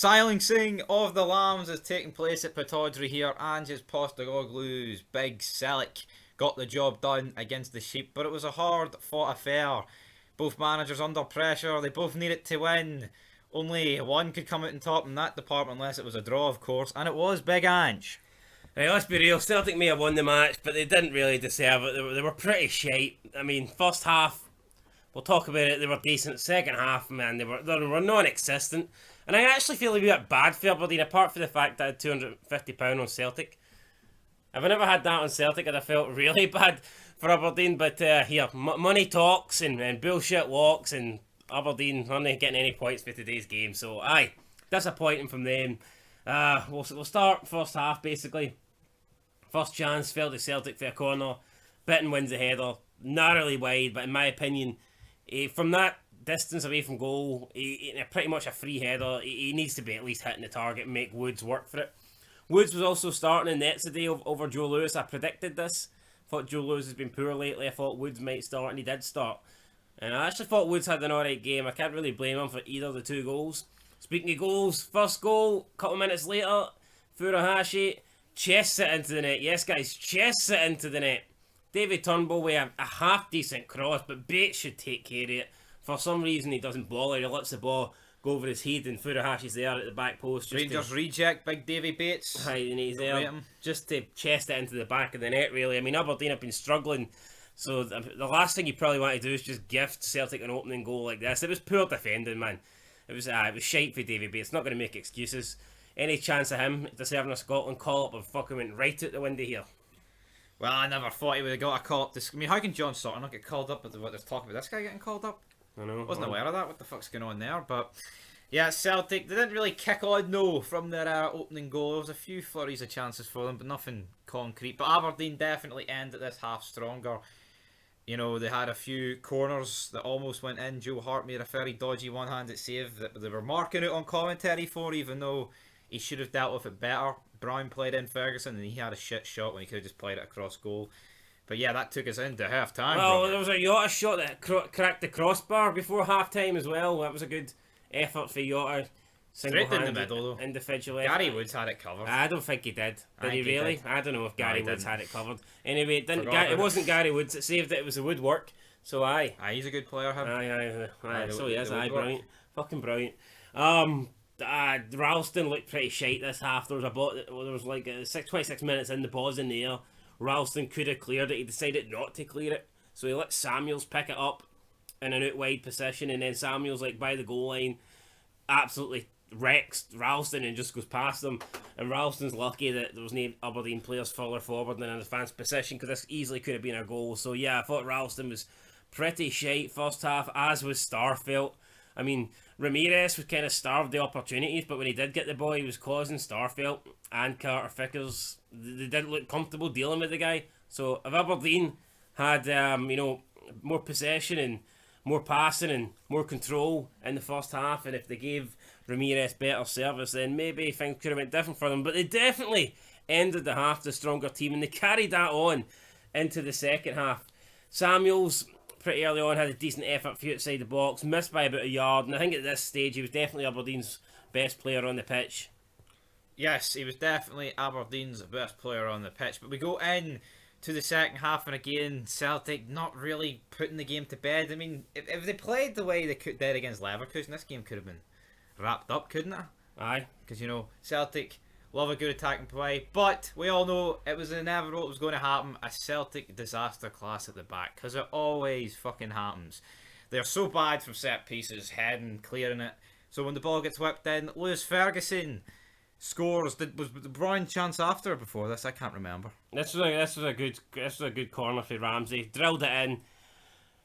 Silencing of the Lambs is taking place at Pittodrie here. Ange's Postagoglu's big Celtic got the job done against the Sheep, but it was a hard fought affair. Both managers under pressure, they both needed to win. Only one could come out on top in that department unless it was a draw, of course, and it was Big Ange. Hey, let's be real, Celtic may have won the match, but they didn't really deserve it. They were pretty shite. I mean, first half, we'll talk about it, they were decent. Second half, man, they were non-existent. And I actually feel a bit bad for Aberdeen, apart from the fact that I had £250 on Celtic. If I never had that on Celtic, I'd have felt really bad for Aberdeen. But here, money talks and bullshit walks, and Aberdeen aren't getting any points for today's game. So, aye, disappointing from them. We'll start first half, basically. First chance, fell to Celtic for a corner. Bitton wins the header, narrowly wide, but in my opinion, from that distance away from goal, pretty much a free header, he needs to be at least hitting the target and make Woods work for it. Woods was also starting in nets today over Joe Lewis. I predicted this. Thought Joe Lewis has been poor lately. I thought Woods might start, and he did start. And I actually thought Woods had an alright game. I can't really blame him for either of the two goals. Speaking of goals, first goal, a couple of minutes later, Furuhashi, chests it into the net. Yes, guys, chests it into the net. David Turnbull with a half-decent cross, but Bates should take care of it. For some reason, he doesn't bother. He lets the ball go over his head, and Furuhashi's there at the back post. Rangers reject Big Davy Bates. Aye, and he's there just to chest it into the back of the net, really. I mean, Aberdeen have been struggling, so the last thing you probably want to do is just gift Celtic an opening goal like this. It was poor defending, man. It was shite for Davy Bates. Not going to make excuses. Any chance of him deserving a Scotland call-up and fucking went right out the window here. Well, I never thought he would have got a call-up. I mean, how can John Sutton not get called up? What they're talking about this guy getting called up? I know. Wasn't aware of that. What the fuck's going on there? But yeah, Celtic, they didn't really kick on, no, from their opening goal. There was a few flurries of chances for them, but nothing concrete. But Aberdeen definitely ended this half stronger. You know, they had a few corners that almost went in. Joe Hart made a very dodgy one-handed save that they were marking out on commentary for, even though he should have dealt with it better. Brown played in Ferguson, and he had a shit shot when he could have just played it across goal. But yeah, that took us into half time. Well, there was a Jota shot that cracked the crossbar before half time as well. That was a good effort for Jota. Straight in the middle, though. Individually. Gary Woods had it covered. I don't think he did. Did he really? Did. I don't know if Gary Woods had it covered. Anyway, it wasn't Gary Woods that saved it. It was the woodwork. So aye. Aye, he's a good player. Him. Aye. So he is. Aye, brilliant. Fucking brilliant. Ralston looked pretty shite this half. There was like 26 minutes in the pause in the air. Ralston could have cleared it. He decided not to clear it, so he let Samuels pick it up in an out wide position, and then Samuels, like by the goal line, absolutely wrecks Ralston and just goes past them. And Ralston's lucky that there was no Aberdeen players further forward than in the advanced position, because this easily could have been a goal. So yeah, I thought Ralston was pretty shite first half, as was Starfelt. I mean, Ramirez was kind of starved the opportunities, but when he did get the ball, he was causing Starfelt and Carter Vickers. They didn't look comfortable dealing with the guy. So if Aberdeen had, more possession and more passing and more control in the first half, and if they gave Ramirez better service, then maybe things could have went different for them. But they definitely ended the half the stronger team, and they carried that on into the second half. Samuels, pretty early on, had a decent effort for outside the box, missed by about a yard, and I think at this stage he was definitely Aberdeen's best player on the pitch. Yes, he was definitely Aberdeen's best player on the pitch. But we go in to the second half, and again, Celtic not really putting the game to bed. I mean, if they played the way they did against Leverkusen, this game could have been wrapped up, couldn't it? Aye. Because, Celtic love a good attacking play, but we all know it was inevitable, it was going to happen. A Celtic disaster class at the back, because it always fucking happens. They're so bad from set pieces, heading, clearing it. So when the ball gets whipped in, Lewis Ferguson scores. Was the Brian chance after or before this? I can't remember. This was a good corner for Ramsey. Drilled it in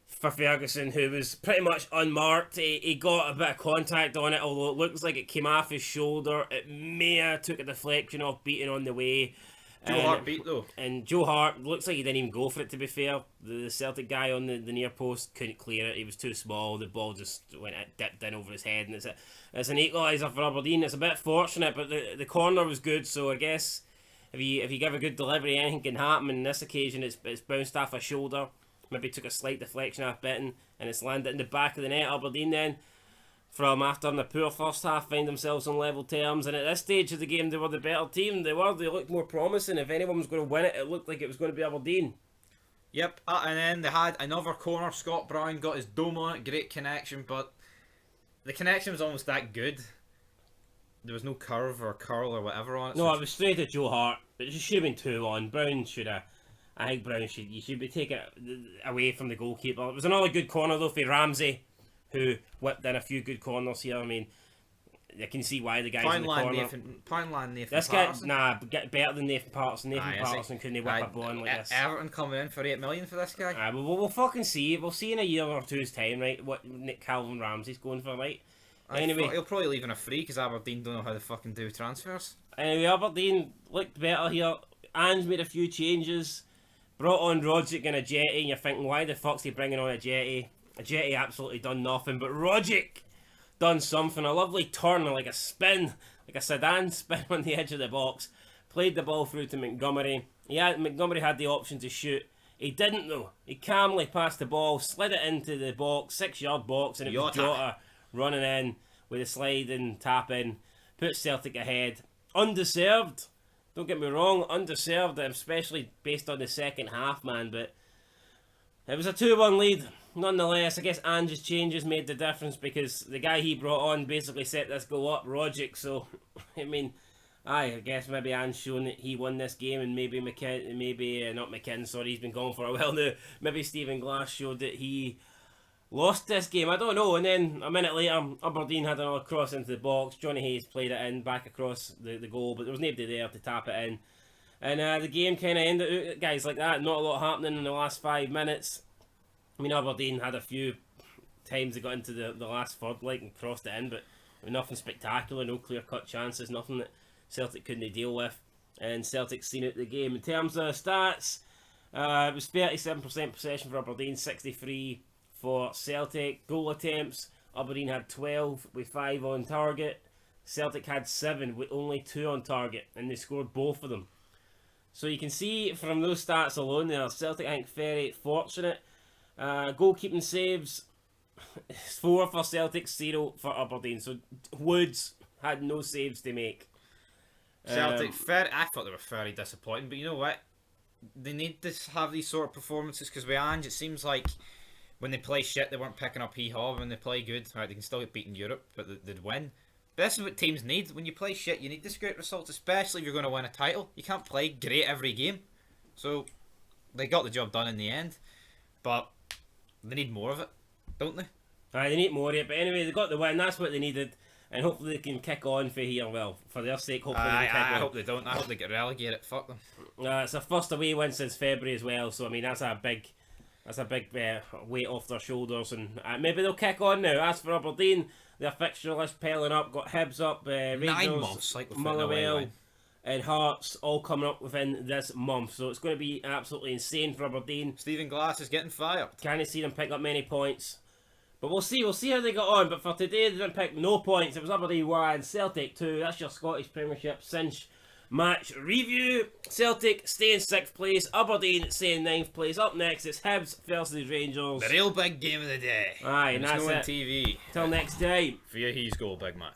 for Ferguson, who was pretty much unmarked. He got a bit of contact on it, although it looks like it came off his shoulder. It may have took a deflection off Beaton on the way. Joe Hart beat though. And Joe Hart, looks like he didn't even go for it, to be fair. The Celtic guy on the near post couldn't clear it. He was too small. The ball just dipped in over his head, and it's an equaliser for Aberdeen. It's a bit fortunate, but the corner was good, so I guess if you give a good delivery, anything can happen. And this occasion, it's bounced off a shoulder. Maybe took a slight deflection off Bitton, and it's landed in the back of the net. Aberdeen then from after having a poor first half, find themselves on level terms, and at this stage of the game they were the better team. They looked more promising. If anyone was going to win it, it looked like it was going to be Aberdeen. Yep, and then they had another corner. Scott Brown got his dome on it, great connection, but the connection was almost that good. There was no curve or curl or whatever on it. No, it was straight at Joe Hart. It should have been 2-1. Brown should have. I think Brown should be taken away from the goalkeeper. It was another good corner though for Ramsey, who whipped in a few good corners here. I mean, you can see why the guy's in the corner. Nathan this Patterson. guy, get better than Nathan Patterson. Nathan Patterson couldn't whip a ball in like this. Everton coming in for $8 million for this guy. We'll fucking see. We'll see in a year or two's time, right? What Nick Calvin Ramsey's going for, right? Anyway, he'll probably leave on a free because Aberdeen don't know how to fucking do transfers. Anyway, Aberdeen looked better here. Ange made a few changes. Brought on Rogic and a Jetty, and you're thinking, why the fuck's he bringing on a Jetty? A Jetty absolutely done nothing, but Rogic done something. A lovely turn, like a spin, like a sedan spin on the edge of the box. Played the ball through to Montgomery. Montgomery had the option to shoot. He didn't though. He calmly passed the ball, slid it into the box, 6-yard box, and it was Jota running in with a slide and tap in. Put Celtic ahead. Undeserved. Don't get me wrong, undeserved, especially based on the second half, man, but it was a 2-1 lead. Nonetheless, I guess Ange's changes made the difference because the guy he brought on basically set this goal up, Rogic, so, I mean, I guess maybe Ange shown that he won this game and maybe he's been gone for a while now, maybe Stephen Glass showed that he lost this game, I don't know. And then a minute later, Aberdeen had another cross into the box. Johnny Hayes played it in back across the goal, but there was nobody there to tap it in. And the game kind of ended, guys, like that. Not a lot happening in the last 5 minutes. I mean, Aberdeen had a few times they got into the last third and crossed it in, but nothing spectacular, no clear-cut chances, nothing that Celtic couldn't deal with. And Celtic seen out the game. In terms of stats, it was 37% possession for Aberdeen, 63% for Celtic. Goal attempts, Aberdeen had 12 with 5 on target. Celtic had 7 with only 2 on target, and they scored both of them. So you can see from those stats alone there, Celtic I think very fortunate. Goalkeeping saves, 4 for Celtic, 0 for Aberdeen. So Woods had no saves to make. Celtic, I thought they were very disappointing, but you know what? They need to have these sort of performances because with Ange, it seems like when they play shit, they weren't picking up hee-haw. When they play good, right, they can still get beaten in Europe, but they'd win. But this is what teams need. When you play shit, you need this great results, especially if you're going to win a title. You can't play great every game. So, they got the job done in the end. But they need more of it, don't they? They need more of it. But anyway, they got the win. That's what they needed. And hopefully they can kick on for here. Well, for their sake, hopefully they can kick on. I hope they don't. I hope they get relegated. Fuck them. It's their first away win since February as well. So, I mean, that's a big weight off their shoulders, and maybe they'll kick on now. As for Aberdeen, their fixture list piling up. Got Hibs up, Rangers, 9 months, Motherwell, and Hearts all coming up within this month. So it's going to be absolutely insane for Aberdeen. Stephen Glass is getting fired. Can't see them pick up many points, but we'll see how they got on. But for today, they didn't pick no points. It was Aberdeen 1, Celtic 2. That's your Scottish Premiership cinch match review. Celtic stay in 6th place, Aberdeen stay in 9th place. Up next it's Hibs versus Rangers. The real big game of the day. Aye, and that's it. TV. Till next time. For your He's Goal, big man.